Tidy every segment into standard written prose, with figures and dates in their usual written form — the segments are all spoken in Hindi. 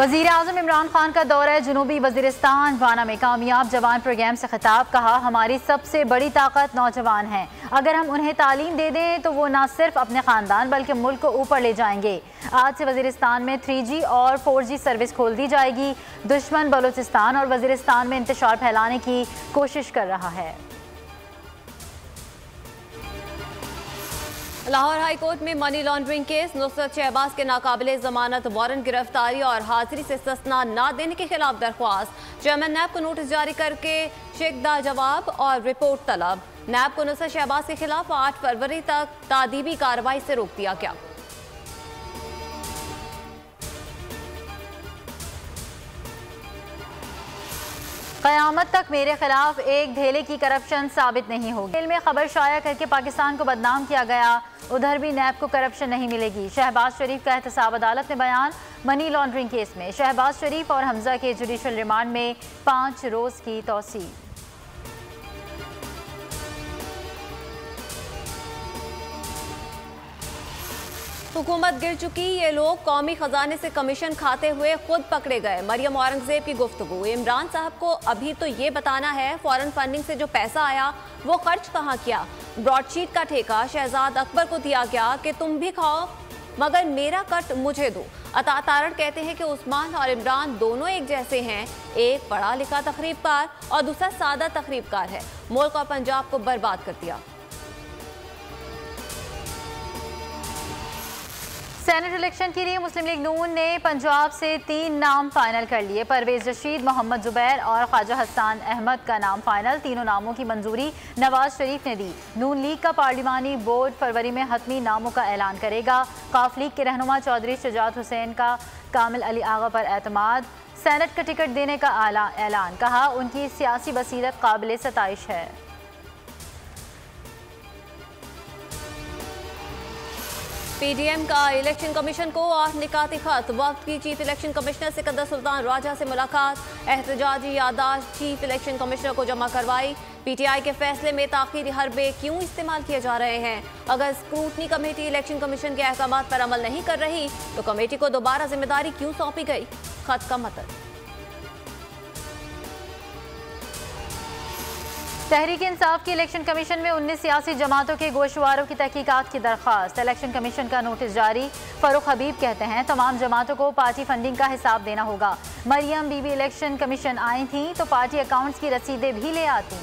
वज़ीर आज़म इमरान खान का दौरा जनूबी वज़ीरिस्तान वाना में कामयाब जवान प्रोग्राम से खिताब। कहा, हमारी सबसे बड़ी ताकत नौजवान हैं। अगर हम उन्हें तालीम दे दें तो वो न सिर्फ अपने ख़ानदान बल्कि मुल्क को ऊपर ले जाएंगे। आज से वज़ीरिस्तान में 3G और 4G सर्विस खोल दी जाएगी। दुश्मन बलूचिस्तान और वज़ीरिस्तान में इंतशार फैलाने की कोशिश कर रहा है। लाहौर हाई कोर्ट में money laundering case. Nusrat Shahbaz के नाकाबिले जमानत वारंट गिरफ्तारी और हाजिरी से इस्तिस्ना न देने के खिलाफ दरख्वास्त। चेयरमैन नैब को नोटिस जारी करके शिकदा जवाब और रिपोर्ट तलब। नैब को नुसरत शहबाज के खिलाफ 8 फरवरी तक तादीबी कार्रवाई से रोक दिया गया। क़यामत तक मेरे खिलाफ एक धेले की करप्शन साबित नहीं होगी। जेल में खबर शाया करके पाकिस्तान को बदनाम किया गया। उधर भी नैब को करप्शन नहीं मिलेगी। शहबाज शरीफ का एहतसाब अदालत में बयान। मनी लॉन्ड्रिंग केस में शहबाज शरीफ और हमजा के जुडिशल रिमांड में 5 रोज़ की तौसील। हुकूमत गिर चुकी, ये लोग कौमी खजाने से कमीशन खाते हुए खुद पकड़े गए। मरियम औरंगजेब की गुफ्तगू। इमरान साहब को अभी तो ये बताना है फॉरेन फंडिंग से जो पैसा आया वो खर्च कहाँ किया। ब्रॉडशीट का ठेका शहजाद अकबर को दिया गया कि तुम भी खाओ मगर मेरा कट मुझे दो। अता तारड़ कहते हैं कि उस्मान और इमरान दोनों एक जैसे हैं। एक पढ़ा लिखा तकरीबकार और दूसरा सादा तकरीबकार है। मुल्क और पंजाब को बर्बाद कर दिया। सेनेट इलेक्शन के लिए मुस्लिम लीग नून ने पंजाब से 3 नाम फाइनल कर लिए। परवेज रशीद, मोहम्मद जुबैर और ख्वाजा हसन अहमद का नाम फाइनल। तीनों नामों की मंजूरी नवाज शरीफ ने दी। नून लीग का पार्लिमानी बोर्ड फरवरी में हतमी नामों का ऐलान करेगा। काफ लीग के रहनुमा चौधरी शुजात हुसैन का कामिल अली आगा पर एतमाद। सेनेट का टिकट देने का ऐलान। कहा, उनकी सियासी बसीरत काबिल सताइश है। पीडीएम का इलेक्शन कमीशन को 8 निकाती खत। वक्त की chief election commissioner Sikandar Sultan Raja से मुलाकात। एहतजाजी यादाश्त चीफ इलेक्शन कमिश्नर को जमा करवाई। पीटीआई के फैसले में ताखीरी हरबे क्यों इस्तेमाल किए जा रहे हैं। अगर स्क्रूटनी कमेटी इलेक्शन कमीशन के अहकामात पर अमल नहीं कर रही तो कमेटी को दोबारा जिम्मेदारी क्यों सौंपी गई। खत का मतलब। तहरीक इंसाफ की इलेक्शन कमीशन में 19 सियासी जमातों के गोशवारों की तहकीकात की दरख्वास्त। इलेक्शन कमीशन का नोटिस जारी। फरूख हबीब कहते हैं तमाम जमातों को पार्टी फंडिंग का हिसाब देना होगा। मरियम बीबी इलेक्शन कमीशन आई थी तो पार्टी अकाउंट्स की रसीदें भी ले आती।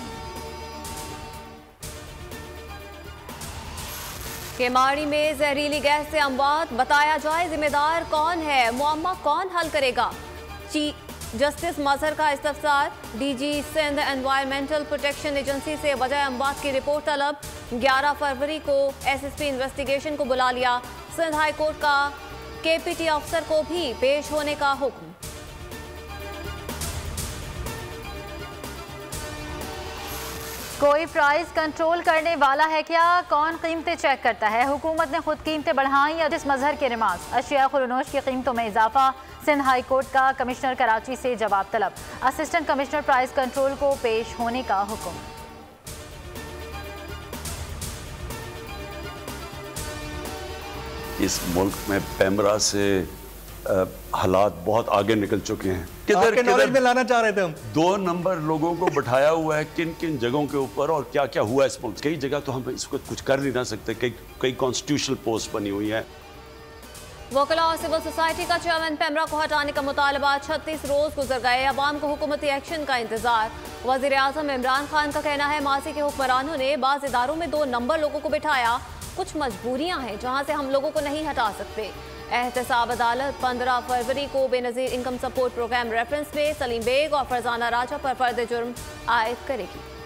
केमाड़ी में जहरीली गैस से अमवात। बताया जाए जिम्मेदार कौन है, मुअम्मा कौन हल करेगा। जस्टिस मजहर का इस्तफसार। DG Sindh environmental protection agency से वजह अमवात की रिपोर्ट तलब। 11 फरवरी को एसएसपी इन्वेस्टिगेशन को बुला लिया। सिंध हाई कोर्ट का केपीटी अफसर को भी पेश होने का हुक्म। कोई प्राइस कंट्रोल करने वाला है क्या? कौन कीमतें चेक करता है? हुकूमत ने खुद कीमतें बढ़ाई या जिस मजहर के रिमार्क्स। अशिया खुरनोश की कीमतों में इजाफा। सिंध हाई कोर्ट का कमिश्नर कराची से जवाब तलब। असिस्टेंट कमिश्नर प्राइस कंट्रोल को पेश होने का हुक्म। इस मुल्क में पैमरा से हालात बहुत आगे निकल चुके हैं। किधर नॉलेज में लाना चाह रहे थे हम। 2 नंबर लोगों को बैठाया हुआ है किन किन जगहों के ऊपर और क्या क्या हुआ इस मुल्क। कई जगह तो हम इसको कुछ कर नहीं ना सकते। कई कॉन्स्टिट्यूशनल पोस्ट बनी हुई है। वकला और सिविल सोसाइटी का चेयरमैन पैमरा को हटाने का मुतालबा। 36 रोज गुजर गए, अवाम को हुकूमती एक्शन का इंतजार। वज़ीर आज़म इमरान खान का कहना है मासी के हुक्मरानों ने बाज़ इदारों में 2 नंबर लोगों को बिठाया। कुछ मजबूरियां हैं जहां से हम लोगों को नहीं हटा सकते। एहतसाब अदालत 15 फरवरी को Benazir income support programme reference में सलीम बेग और फरजाना राजा पर फर्द जुर्म आयद करेगी।